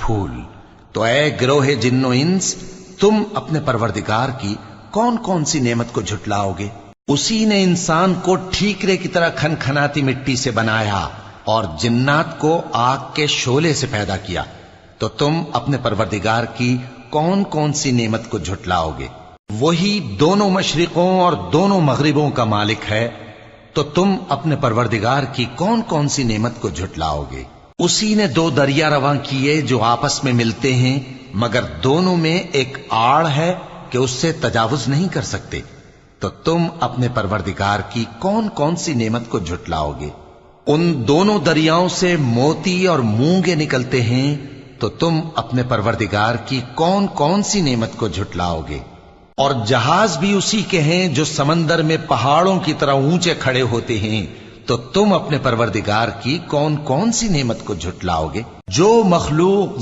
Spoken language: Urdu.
پھول۔ تو اے گروہ جن و انس، تم اپنے پروردگار کی کون کون سی نعمت کو جھٹلاؤ گے؟ اسی نے انسان کو ٹھیکرے کی طرح کھن کھناتی مٹی سے بنایا اور جنات کو آگ کے شعلے سے پیدا کیا، تو تم اپنے پروردگار کی کون کون سی نعمت کو جھٹلاؤ گے؟ وہی دونوں مشرقوں اور دونوں مغربوں کا مالک ہے، تو تم اپنے پروردگار کی کون کون سی نعمت کو جھٹلاؤ گے؟ اسی نے دو دریا رواں کیے جو آپس میں ملتے ہیں، مگر دونوں میں ایک آڑ ہے کہ اس سے تجاوز نہیں کر سکتے، تو تم اپنے پروردگار کی کون کون سی نعمت کو جھٹلاؤ گے؟ ان دونوں دریاؤں سے موتی اور مونگے نکلتے ہیں، تو تم اپنے پروردگار کی کون کون سی نعمت کو جھٹلاؤ گے؟ اور جہاز بھی اسی کے ہیں جو سمندر میں پہاڑوں کی طرح اونچے کھڑے ہوتے ہیں، تو تم اپنے پروردگار کی کون کون سی نعمت کو جھٹلاؤ گے؟ جو مخلوق